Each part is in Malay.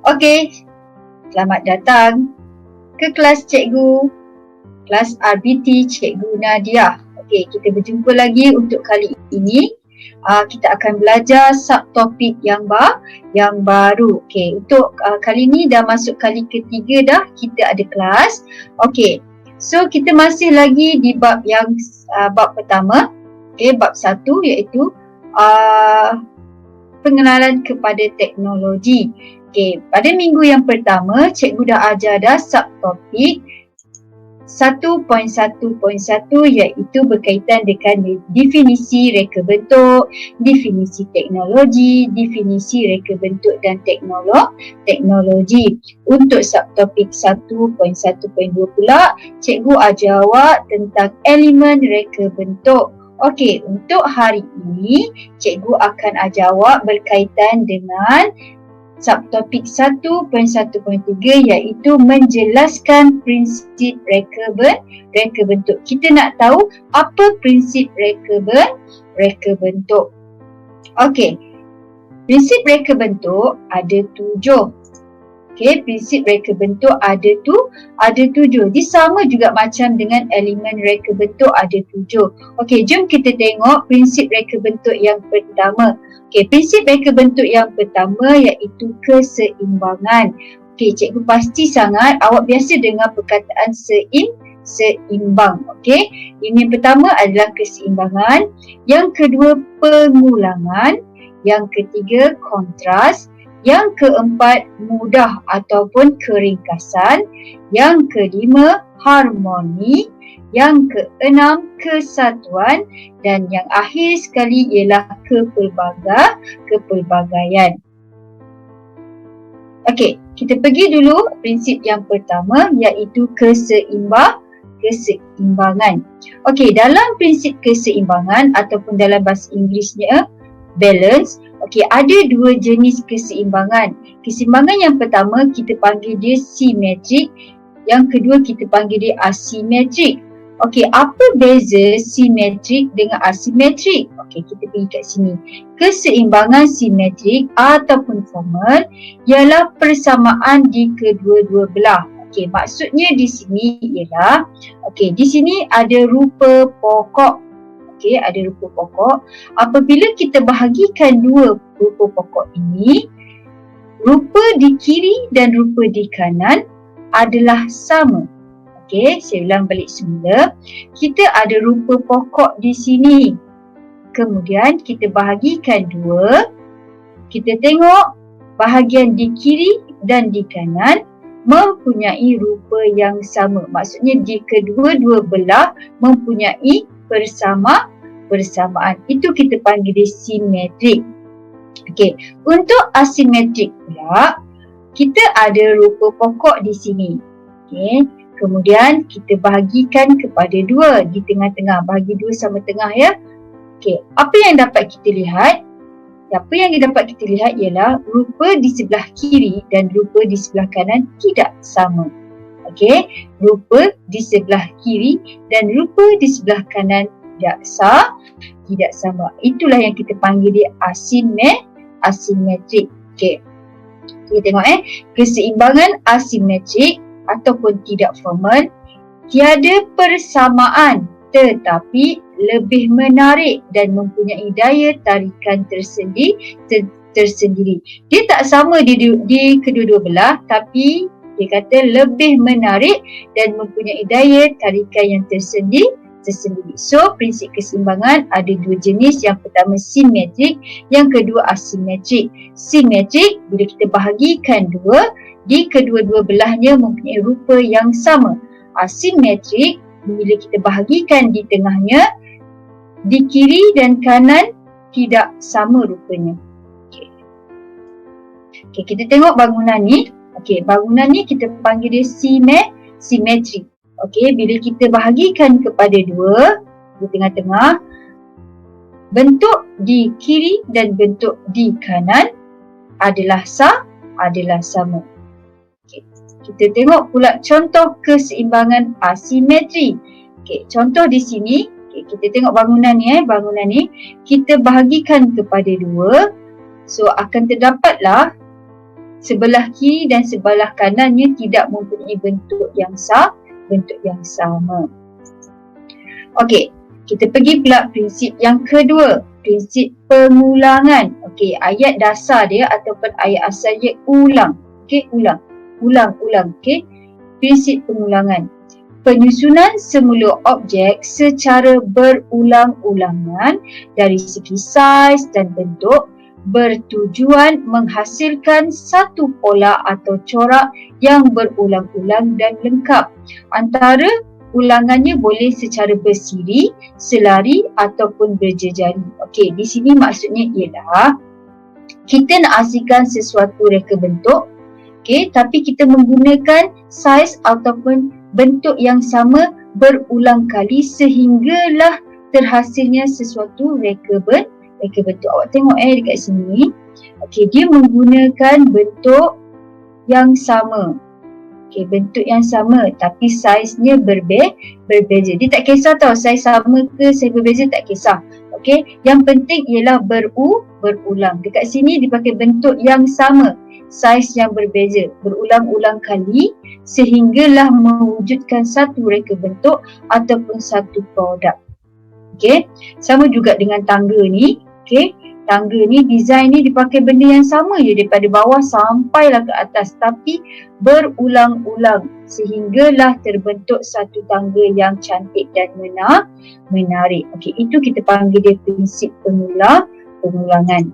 Okey, selamat datang ke kelas cikgu, kelas RBT Cikgu Nadia. Okey, kita berjumpa lagi untuk kali ini. Kita akan belajar subtopik yang baru. Okey, untuk kali ni dah masuk kali ketiga dah kita ada kelas. Okey, so kita masih lagi di bab yang bab pertama. Okey, bab 1 iaitu pengenalan kepada teknologi. Okey, pada minggu yang pertama cikgu dah ajar dah subtopik 1.1.1 iaitu berkaitan dengan definisi reka bentuk, definisi teknologi, definisi reka bentuk dan teknologi. Untuk subtopik 1.1.2 pula, cikgu ajar awak tentang elemen reka bentuk. Okey, untuk hari ini cikgu akan ajar awak berkaitan dengan subtopik 1.1.3 iaitu menjelaskan prinsip reka bentuk. Kita nak tahu apa prinsip reka bentuk. Okey, prinsip reka bentuk ada 7. Okey, prinsip reka bentuk ada 7. Dia sama juga macam dengan elemen reka bentuk ada 7. Okey, jom kita tengok prinsip reka bentuk yang pertama. Okey, prinsip reka bentuk yang pertama iaitu keseimbangan. Okey, cikgu pasti sangat awak biasa dengar perkataan seimbang. Okey, ini yang pertama adalah keseimbangan. Yang kedua pengulangan. Yang ketiga kontras. Yang keempat mudah ataupun keringkasan. Yang kelima harmoni. Yang keenam kesatuan dan yang akhir sekali ialah kepelbagaian. Okey, kita pergi dulu prinsip yang pertama iaitu keseimbangan. Okey, dalam prinsip keseimbangan ataupun dalam bahasa Inggerisnya balance, okey, ada dua jenis keseimbangan. Keseimbangan yang pertama kita panggil dia simetrik, yang kedua kita panggil dia asimetrik. Okey, apa beza simetrik dengan asimetrik? Okey, kita pergi kat sini. Keseimbangan simetrik ataupun formal ialah persamaan di kedua-dua belah. Okey, maksudnya di sini ialah, okey, di sini ada rupa pokok. Okey, ada rupa pokok. Apabila kita bahagikan dua rupa pokok ini, rupa di kiri dan rupa di kanan adalah sama. Okey, saya ulang balik semula. Kita ada rupa pokok di sini. Kemudian kita bahagikan dua. Kita tengok bahagian di kiri dan di kanan mempunyai rupa yang sama. Maksudnya di kedua-dua belah mempunyai persamaan. Itu kita panggil dia simetrik. Okey, untuk asimetrik pula kita ada rupa pokok di sini. Okey. Kemudian kita bahagikan kepada dua di tengah-tengah. Bahagi dua sama tengah ya. Okey, apa yang dapat kita lihat? Apa yang dapat kita lihat ialah rupa di sebelah kiri dan rupa di sebelah kanan tidak sama. Okey, rupa di sebelah kiri dan rupa di sebelah kanan tidak sama. Itulah yang kita panggil dia asimetrik. Okey. Kita tengok keseimbangan asimetrik ataupun tidak formal, tiada persamaan tetapi lebih menarik dan mempunyai daya tarikan tersendiri. Dia tak sama di kedua-dua belah tapi dia kata lebih menarik dan mempunyai daya tarikan yang tersendiri. So, prinsip keseimbangan ada dua jenis. Yang pertama simetrik, yang kedua asimetrik. Simetrik bila kita bahagikan dua, di kedua-dua belahnya mempunyai rupa yang sama. Asimetrik bila kita bahagikan di tengahnya, di kiri dan kanan tidak sama rupanya. Okey, kita tengok bangunan ni. Okey, bangunan ni kita panggil dia simetrik. Okey, bila kita bahagikan kepada dua di tengah-tengah, bentuk di kiri dan bentuk di kanan adalah sama. Okey, kita tengok pula contoh keseimbangan asimetri. Okey, contoh di sini, kita tengok bangunan ni kita bahagikan kepada dua. So akan terdapatlah sebelah kiri dan sebelah kanannya tidak mempunyai bentuk yang sama. Okey, kita pergi pula prinsip yang kedua, prinsip pengulangan. Okey, ayat dasar dia ataupun ayat asal dia ulang. Okey, ulang. Okey, prinsip pengulangan. Penyusunan semula objek secara berulang-ulangan dari segi saiz dan bentuk bertujuan menghasilkan satu pola atau corak yang berulang-ulang dan lengkap. Antara ulangannya boleh secara bersiri, selari ataupun berjejari. Okey, di sini maksudnya ialah kita nak hasilkan sesuatu reka bentuk, okey, tapi kita menggunakan saiz ataupun bentuk yang sama berulang kali sehinggalah terhasilnya sesuatu reka bentuk. Awak tengok dekat sini. Okey, dia menggunakan bentuk yang sama. Okey, bentuk yang sama tapi saiznya berbeza. Dia tak kisah tau saiz sama ke saiz berbeza, tak kisah. Okey, yang penting ialah berulang. Dekat sini dipakai bentuk yang sama, saiz yang berbeza, berulang-ulang kali sehinggalah mewujudkan satu reka bentuk ataupun satu produk. Okey, sama juga dengan tangga ni. Okey, tangga ni, design ni dipakai benda yang sama je daripada bawah sampailah ke atas, tapi berulang-ulang sehinggalah terbentuk satu tangga yang cantik dan menarik. Okey, itu kita panggil dia prinsip pengulangan.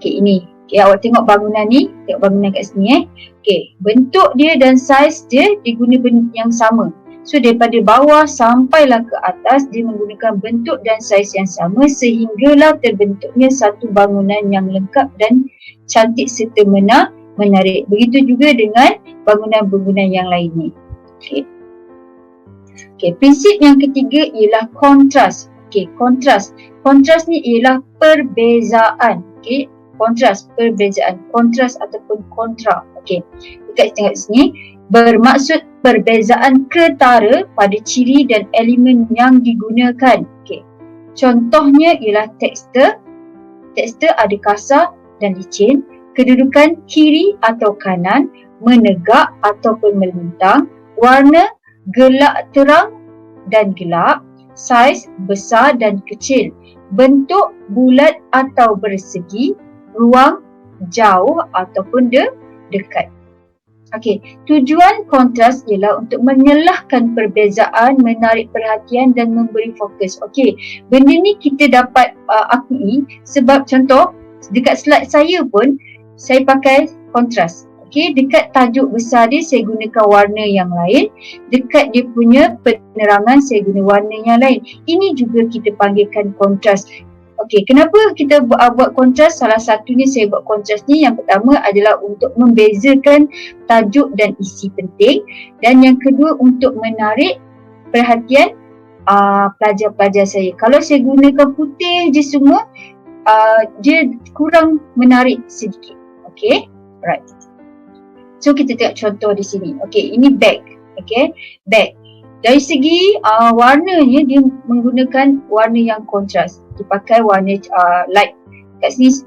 Okey, ini. Okay, awak tengok bangunan ni, tengok bangunan kat sini Okay, bentuk dia dan saiz dia diguna benda yang sama. So daripada bawah sampailah ke atas dia menggunakan bentuk dan saiz yang sama sehinggalah terbentuknya satu bangunan yang lengkap dan cantik serta menarik. Begitu juga dengan bangunan-bangunan yang lain ni. Okay, prinsip yang ketiga ialah kontras. Okay, kontras. Kontras ni ialah perbezaan. Okay, kontras, perbezaan, kontras ataupun kontra. Okey, dekat tengok sini bermaksud perbezaan ketara pada ciri dan elemen yang digunakan. Okey, contohnya ialah tekstur. Tekstur ada kasar dan licin, kedudukan kiri atau kanan, menegak ataupun melintang, warna gelap terang dan gelap, saiz besar dan kecil, bentuk bulat atau bersegi, ruang, jauh ataupun dekat. Okey, tujuan kontras ialah untuk menyelahkan perbezaan, menarik perhatian dan memberi fokus. Okey, benda ni kita dapat akui sebab contoh dekat slide saya pun saya pakai kontras. Okey, dekat tajuk besar dia saya gunakan warna yang lain, dekat dia punya penerangan saya guna warna yang lain. Ini juga kita panggilkan kontras. Okey, kenapa kita buat kontras? Salah satunya saya buat kontras ni, yang pertama adalah untuk membezakan tajuk dan isi penting, dan yang kedua untuk menarik perhatian pelajar-pelajar saya. Kalau saya gunakan putih je semua, dia kurang menarik sedikit. Okey, alright. So kita tengok contoh di sini. Okey, ini bag. Okey, bag. Dari segi warnanya dia menggunakan warna yang kontras. Dipakai warna light. Kat sini,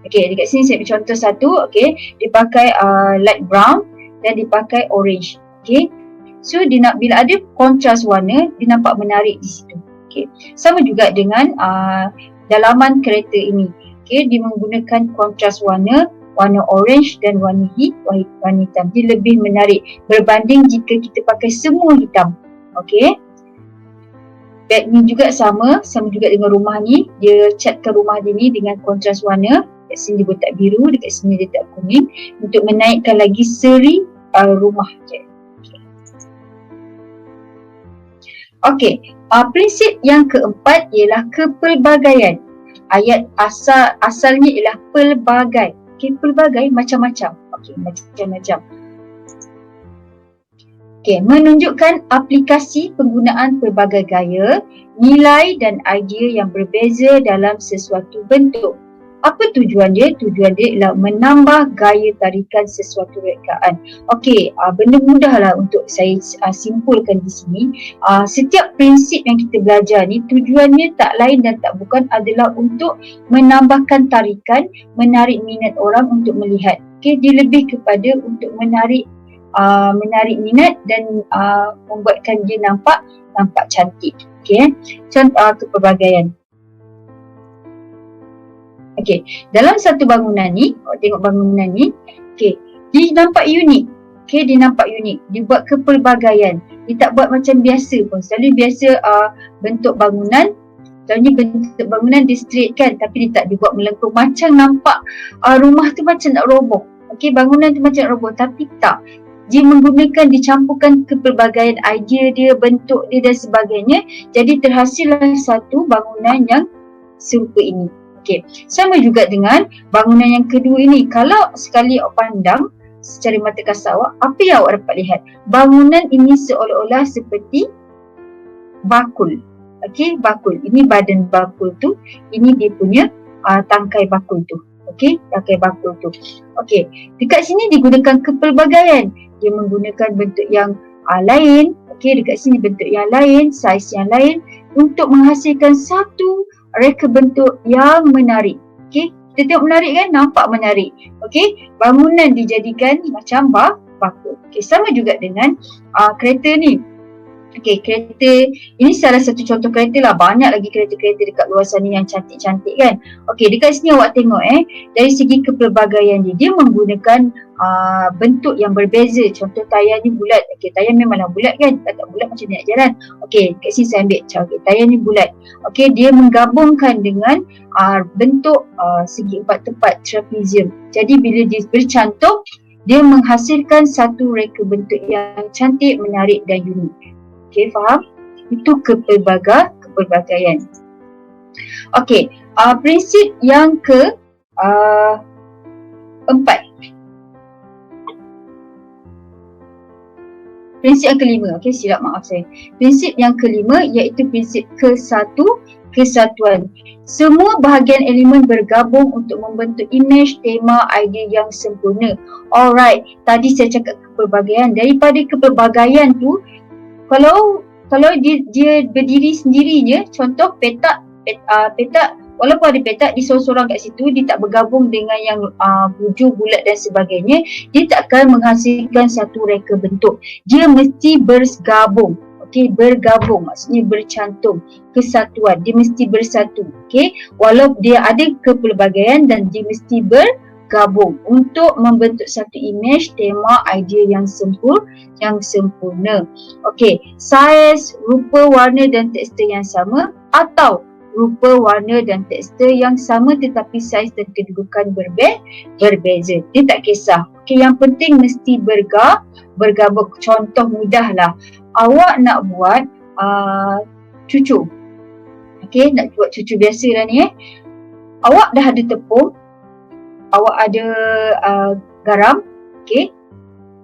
okey, dekat sini saya ambil contoh satu. Okey, dipakai light brown dan dipakai orange. Okey, so dia nak, bila ada kontras warna, dia nampak menarik di situ. Okey, sama juga dengan dalaman kereta ini. Okey, dia menggunakan kontras warna orange dan warna hitam. Dia lebih menarik berbanding jika kita pakai semua hitam. Okey, bag ni juga sama juga dengan rumah ni. Dia catkan rumah dia ni dengan kontras warna. Kat sini dia letak biru, dekat sini dia letak kuning untuk menaikkan lagi seri rumah je. Okey, prinsip yang keempat ialah kepelbagaian. Ayat asalnya ialah pelbagai. Okey, pelbagai macam-macam. Okey, macam-macam. Okey, menunjukkan aplikasi penggunaan pelbagai gaya, nilai dan idea yang berbeza dalam sesuatu bentuk. Apa tujuan dia? Tujuan dia ialah menambah gaya tarikan sesuatu rekaan. Okey, benda mudahlah untuk saya simpulkan di sini. Setiap prinsip yang kita belajar ni tujuannya tak lain dan tak bukan adalah untuk menambahkan tarikan, menarik minat orang untuk melihat. Okey, dia lebih kepada untuk menarik minat dan membuatkan dia nampak cantik. Okey, contoh kepelbagaian. Okey, dalam satu bangunan ni, tengok bangunan ni, okey, dia nampak unik. Okey, dia nampak unik. Dia buat kepelbagaian. Dia tak buat macam biasa pun. Selalu biasa bentuk bangunan, selalunya bentuk bangunan dia straight kan, tapi dia tak dibuat melengkung. Macam nampak rumah tu macam nak roboh. Okey, bangunan tu macam nak roboh, tapi tak. Dia menggunakan, dicampurkan kepelbagaian idea dia, bentuk dia dan sebagainya. Jadi terhasillah satu bangunan yang serupa ini. Okey, sama juga dengan bangunan yang kedua ini. Kalau sekali awak pandang secara mata kasar awak, apa yang awak dapat lihat? Bangunan ini seolah-olah seperti bakul. Okey, bakul. Ini badan bakul tu, ini dia punya tangkai bakul tu. Okey, tangkai bakul tu. Okey, dekat sini digunakan kepelbagaian. Dia menggunakan bentuk yang lain. Okey, dekat sini bentuk yang lain, saiz yang lain untuk menghasilkan satu reka bentuk yang menarik. Okey, kita tengok menarik kan? Nampak menarik. Okey, bangunan dijadikan macam bakul. Okey, sama juga dengan kereta ni. Okey, kereta ini salah satu contoh kereta lah. Banyak lagi kereta-kereta dekat luar sana yang cantik-cantik kan. Okey, dekat sini awak tengok dari segi kepelbagaian dia menggunakan bentuk yang berbeza. Contoh tayar ni bulat. Okey, tayar memanglah bulat kan. Kalau tak bulat macam ni nak jalan. Okey, kat sini saya ambil contoh. Okay, tayar ni bulat. Okey, dia menggabungkan dengan bentuk segi empat tepat trapezium. Jadi bila dia bercantum, dia menghasilkan satu reka bentuk yang cantik, menarik dan unik. Okey, faham? Itu kepelbagaian. Okey, prinsip yang ke empat. Prinsip yang kelima, okey, silap maaf saya. Prinsip yang kelima iaitu prinsip kesatuan. Semua bahagian elemen bergabung untuk membentuk imej, tema, idea yang sempurna. Alright, tadi saya cakap kepelbagaian. Daripada kepelbagaian tu, kalau dia berdiri sendirinya, contoh petak, walaupun ada petak, dia seorang-seorang kat situ, dia tak bergabung dengan yang bujur, bulat dan sebagainya, dia tak akan menghasilkan satu reka bentuk. Dia mesti bergabung. Okey, bergabung maksudnya bercantum, kesatuan. Dia mesti bersatu. Okey, walaupun dia ada kepelbagaian dan dia mesti bergabung untuk membentuk satu imej, tema, idea yang sempurna. Okey, saiz, rupa, warna dan tekstur yang sama atau rupa, warna dan tekstur yang sama tetapi saiz dan kedudukan berbeza. Dia tak kisah. Okey, yang penting mesti bergabung. Contoh mudahlah. Awak nak buat cucu. Okey, nak buat cucu biasa lah ni Awak dah ada tepung, awak ada garam, okey.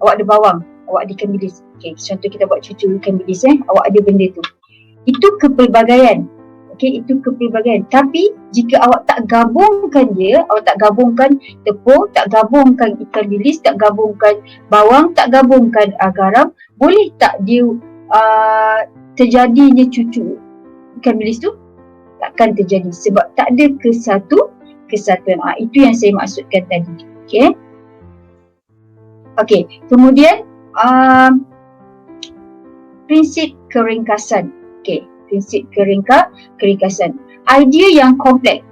Awak ada bawang, awak ada ikan bilis. Okey, contoh kita buat cucu ikan bilis awak ada benda tu. Itu kepelbagaian. Okey, itu kepelbagaian. Tapi jika awak tak gabungkan dia, awak tak gabungkan tepung, tak gabungkan ikan bilis, tak gabungkan bawang, tak gabungkan garam, boleh tak dia terjadinya cucu ikan bilis tu? Takkan terjadi sebab tak ada kesatuan. Itu yang saya maksudkan tadi. Okey. Okey, kemudian prinsip keringkasan. Okey, prinsip keringkasan. Idea yang kompleks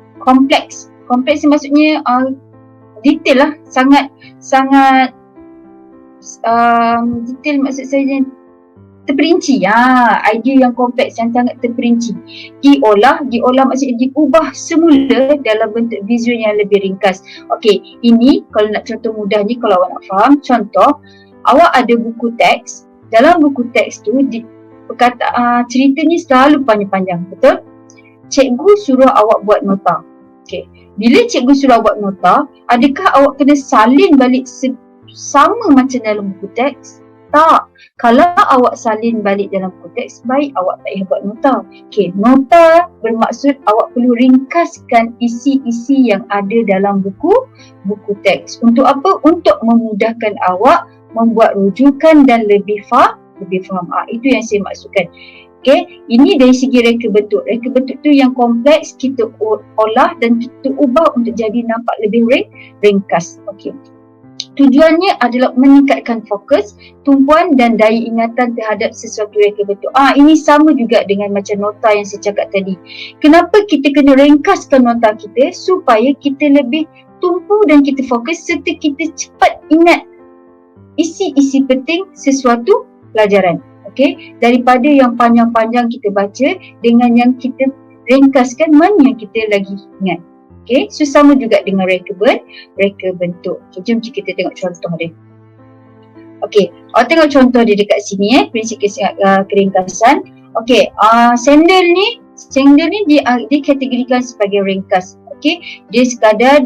ni maksudnya detail lah, sangat detail, maksud saya terperinci. Idea yang kompleks yang sangat terperinci. Diolah maksudnya diubah semula dalam bentuk visual yang lebih ringkas. Okey, ini kalau nak contoh mudah ni, kalau awak nak faham, contoh awak ada buku teks. Dalam buku teks tu ceritanya selalu panjang-panjang, betul? Cikgu suruh awak buat nota. Okey, bila cikgu suruh awak buat nota, adakah awak kena salin balik sama macam dalam buku teks? Tak. Kalau awak salin balik dalam konteks, baik awak tak payah buat nota. Okey, nota bermaksud awak perlu ringkaskan isi-isi yang ada dalam buku teks. Untuk apa? Untuk memudahkan awak membuat rujukan dan lebih faham. Itu yang saya maksudkan. Okey, ini dari segi reka bentuk. Reka bentuk tu yang kompleks kita olah dan kita ubah untuk jadi nampak lebih ringkas. Okey. Tujuannya adalah meningkatkan fokus, tumpuan dan daya ingatan terhadap sesuatu reka bentuk. Ini sama juga dengan macam nota yang saya cakap tadi. Kenapa kita kena ringkaskan nota kita? Supaya kita lebih tumpu dan kita fokus serta kita cepat ingat isi-isi penting sesuatu pelajaran. Okey, daripada yang panjang-panjang kita baca dengan yang kita ringkaskan, mana yang kita lagi ingat. Okey, so sama juga dengan reka bentuk. Okay, jom kita tengok contoh dia. Okey, awak tengok contoh dia dekat sini prinsip keringkasan. Okey, sandal ni dikategorikan sebagai ringkas. Okey, dia sekadar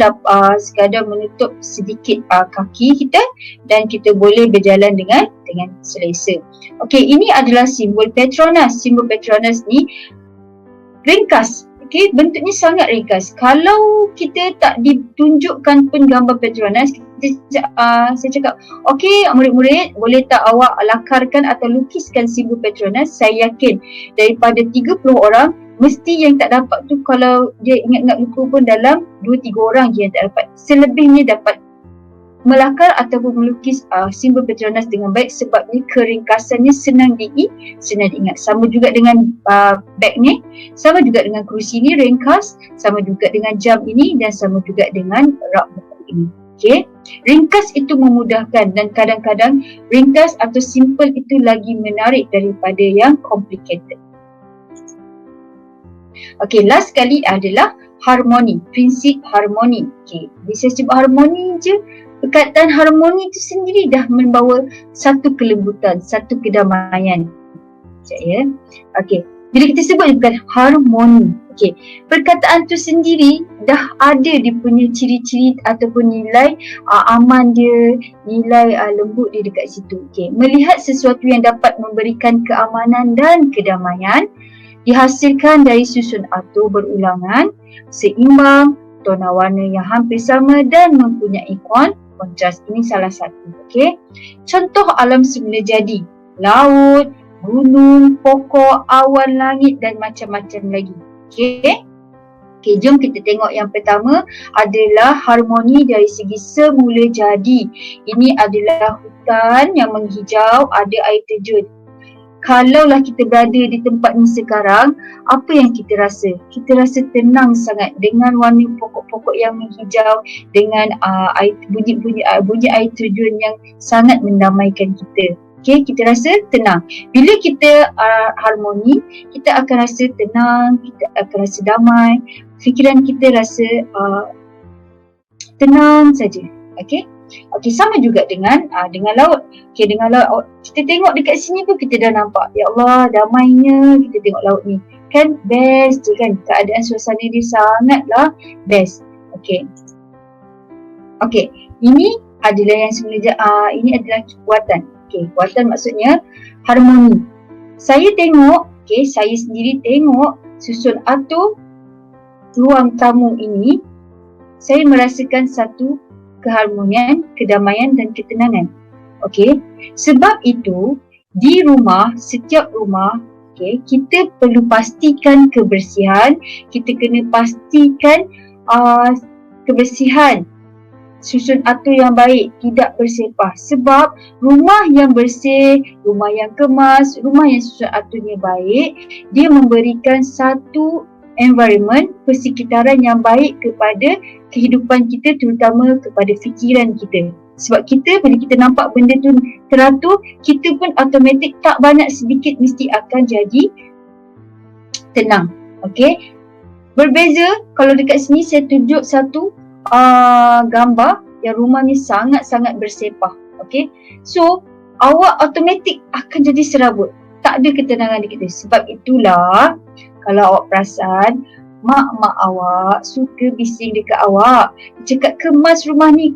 menutup sedikit kaki kita dan kita boleh berjalan dengan selesa. Okey, ini adalah simbol Petronas. Simbol Petronas ni ringkas. Okey, bentuknya sangat ringkas. Kalau kita tak ditunjukkan pun gambar Petronas, saya cakap, okey murid-murid, boleh tak awak lakarkan atau lukiskan simbol Petronas? Saya yakin daripada 30 orang, mesti yang tak dapat tu, kalau dia ingat-ingat lupa pun dalam 2-3 orang je yang tak dapat. Selebihnya dapat melakar ataupun melukis simbol Petronas dengan baik sebabnya keringkasannya senang diingat. Sama juga dengan beg ni, sama juga dengan kerusi ni ringkas, sama juga dengan jam ini dan sama juga dengan rak buku ini. Okey, ringkas itu memudahkan dan kadang-kadang ringkas atau simple itu lagi menarik daripada yang complicated. Okey, last sekali adalah harmoni, prinsip harmoni. Okey, bisa sebut harmoni je. Perkataan harmoni itu sendiri dah membawa satu kelembutan, satu kedamaian. Sekejap ya. Okey, bila kita sebut bukan harmoni. Okey, perkataan tu sendiri dah ada dia punya ciri-ciri ataupun nilai aman dia, nilai lembut dia dekat situ. Okey, melihat sesuatu yang dapat memberikan keamanan dan kedamaian dihasilkan dari susun atur berulangan, seimbang, tona warna yang hampir sama dan mempunyai kontras. Ini salah satu. Okey. Contoh alam semula jadi, laut, gunung, pokok, awan, langit dan macam-macam lagi. Okey. Okey, jom kita tengok yang pertama adalah harmoni dari segi semula jadi. Ini adalah hutan yang menghijau, ada air terjun. Kalaulah kita berada di tempat ni sekarang, apa yang kita rasa? Kita rasa tenang sangat dengan warna pokok-pokok yang menghijau, dengan bunyi air terjun yang sangat mendamaikan kita. Okey, kita rasa tenang. Bila kita harmoni, kita akan rasa tenang, kita akan rasa damai, fikiran kita rasa tenang saja. Okey. Okey, sama juga dengan laut. Okey, dengan laut kita tengok dekat sini pun kita dah nampak, ya Allah damainya kita tengok laut ni. Kan best tu kan, keadaan suasana dia sangatlah best. Okey. Okey, ini adalah yang sebenarnya ini adalah kekuatan. Okey, kekuatan maksudnya harmoni. Saya tengok, okey, saya sendiri tengok susun atur ruang tamu ini, saya merasakan satu keharmonian, kedamaian dan ketenangan. Okey, sebab itu di rumah, setiap rumah, okey, kita perlu pastikan kebersihan, kita kena pastikan kebersihan, susun atur yang baik, tidak bersepah. Sebab rumah yang bersih, rumah yang kemas, rumah yang susun aturnya baik, dia memberikan satu environment, persekitaran yang baik kepada kehidupan kita, terutama kepada fikiran kita. Sebab kita, bila kita nampak benda tu teratur, kita pun automatik tak banyak sedikit mesti akan jadi tenang. Okey. Berbeza kalau dekat sini saya tunjuk satu gambar yang rumah ni sangat-sangat bersepah. Okey. So, awak automatik akan jadi serabut. Tak ada ketenangan di kita. Sebab itulah kalau awak perasan, mak awak suka bising dekat awak. Cakap kemas rumah ni.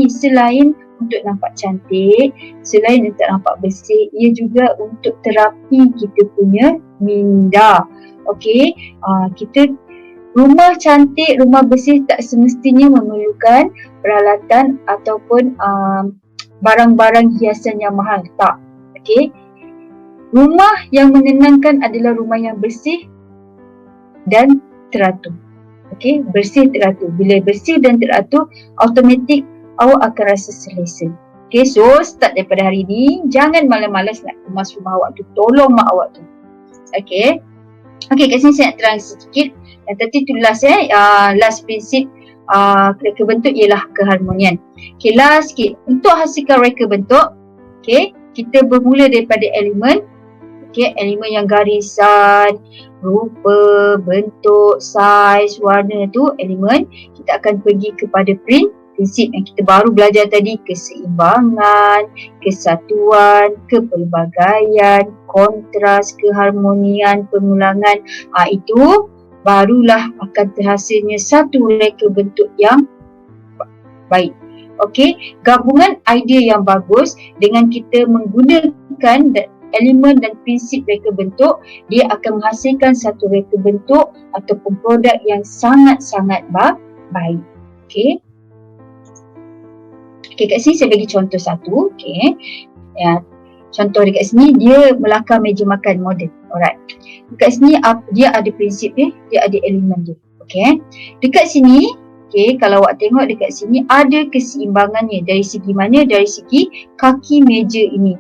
Selain untuk nampak cantik, selain untuk nampak bersih, ia juga untuk terapi kita punya minda. Okey, kita rumah cantik, rumah bersih tak semestinya memerlukan peralatan ataupun barang-barang hiasan yang mahal. Tak. Okey. Rumah yang menenangkan adalah rumah yang bersih dan teratur. Okey, bersih teratur. Bila bersih dan teratur, automatik awak akan rasa selesa. Okey, so start daripada hari ni, jangan malas-malas nak kemas rumah awak tu. Tolong mak awak tu. Okey. Okey, kat sini saya nak terang sedikit. Yang tadi tu last last prinsip reka bentuk ialah keharmonian. Okey, last sikit. Untuk hasilkan reka bentuk, okey, kita bermula daripada elemen. Okey, elemen yang garisan, rupa, bentuk, saiz, warna tu elemen. Kita akan pergi kepada prinsip yang kita baru belajar tadi, keseimbangan, kesatuan, kepelbagaian, kontras, keharmonian, pengulangan. Itu barulah akan terhasilnya satu reka bentuk yang baik. Okey, gabungan idea yang bagus dengan kita menggunakan elemen dan prinsip reka bentuk, dia akan menghasilkan satu reka bentuk ataupun produk yang sangat-sangat baik. Okey. Okey, kat sini saya bagi contoh satu. Okey. Ya, contoh dekat sini dia melakar meja makan moden. Alright. Dekat sini dia ada prinsip dia ada elemen dia. Okey. Dekat sini, okey, kalau awak tengok dekat sini ada keseimbangannya. Dari segi mana? Dari segi kaki meja ini.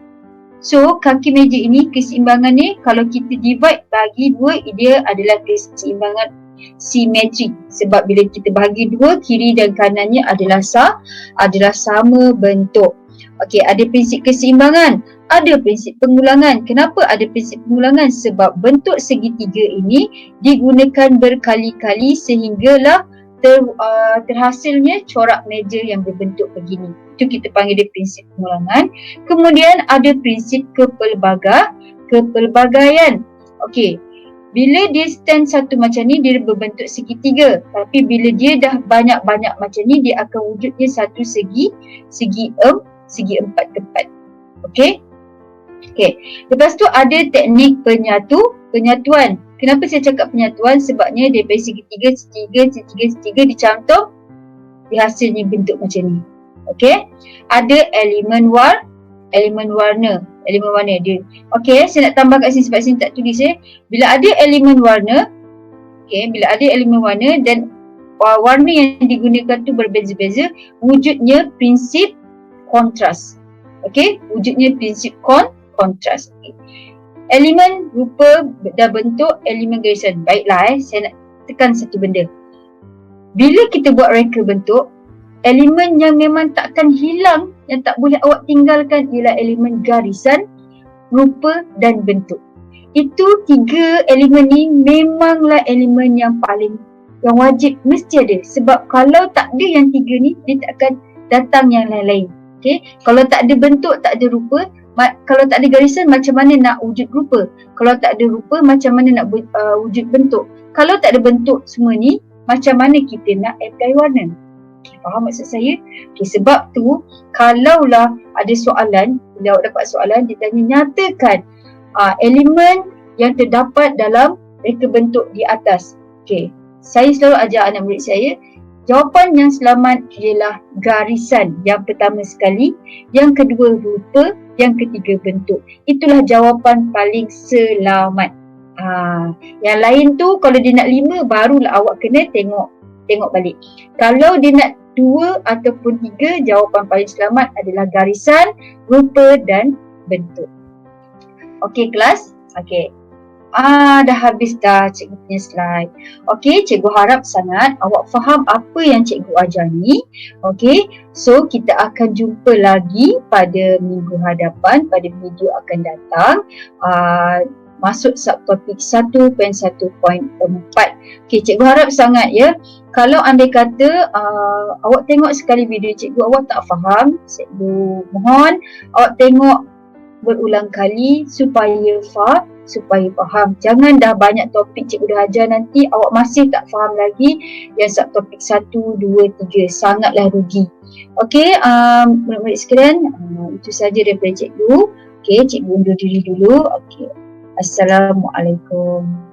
So, kaki meja ini keseimbangannya kalau kita divide bagi dua, dia adalah keseimbangan simetrik. Sebab bila kita bagi dua, kiri dan kanannya adalah sama bentuk. Okey, ada prinsip keseimbangan, ada prinsip pengulangan. Kenapa ada prinsip pengulangan? Sebab bentuk segitiga ini digunakan berkali-kali sehinggalah terhasilnya corak meja yang berbentuk begini. Itu kita panggil dia prinsip pengulangan. Kemudian ada prinsip kepelbagaian. Okey, bila dia stand satu macam ni, dia berbentuk segitiga. Tapi bila dia dah banyak-banyak macam ni, dia akan wujudnya satu segi empat tempat. Okey. Okey. Lepas tu ada teknik penyatuan. Kenapa saya cakap penyatuan? Sebabnya daripada segitiga dicantum, dihasilnya bentuk macam ni. Okey. Ada elemen warna dia. Okey, saya nak tambah kat sini sebab sini tak tulis Bila ada elemen warna, dan warna yang digunakan tu berbeza-beza, wujudnya prinsip kontras. Okey, wujudnya prinsip kontras. Okay. Elemen rupa dan bentuk, elemen garisan. Baiklah, saya nak tekan satu benda. Bila kita buat reka bentuk, elemen yang memang takkan hilang, yang tak boleh awak tinggalkan ialah elemen garisan, rupa dan bentuk. Itu tiga elemen ni memanglah elemen yang wajib mesti ada. Sebab kalau tak ada yang tiga ni, dia tak akan datang yang lain-lain. Okay? Kalau tak ada bentuk, tak ada rupa, kalau tak ada garisan, macam mana nak wujud rupa? Kalau tak ada rupa, macam mana nak wujud bentuk? Kalau tak ada bentuk semua ni, macam mana kita nak apply warna? Okay, faham maksud saya? Okay, sebab tu, kalaulah ada soalan, bila awak dapat soalan, dia tanya nyatakan elemen yang terdapat dalam reka bentuk di atas. Okay, saya selalu ajar anak murid saya, jawapan yang selamat ialah garisan yang pertama sekali, yang kedua rupa, yang ketiga bentuk. Itulah jawapan paling selamat. Yang lain tu kalau dia nak 5 barulah awak kena tengok balik. Kalau dia nak 2 ataupun 3, jawapan paling selamat adalah garisan, rupa dan bentuk. Okey kelas? Okey. Dah habis dah cikgu punya slide. Okey, cikgu harap sangat awak faham apa yang cikgu ajar ni. Okey, so kita akan jumpa lagi pada minggu hadapan, pada video akan datang. Masuk subtopik 1.1.4. Okey, cikgu harap sangat ya. Kalau andai kata awak tengok sekali video cikgu, awak tak faham, cikgu mohon awak tengok berulang kali supaya faham. Jangan dah banyak topik cikgu dah ajar nanti awak masih tak faham lagi yang subtopik 1, 2, 3. Sangatlah rugi. Okey, murid-murid sekalian, itu saja daripada cikgu. Okey, cikgu undur diri dulu. Okey. Assalamualaikum.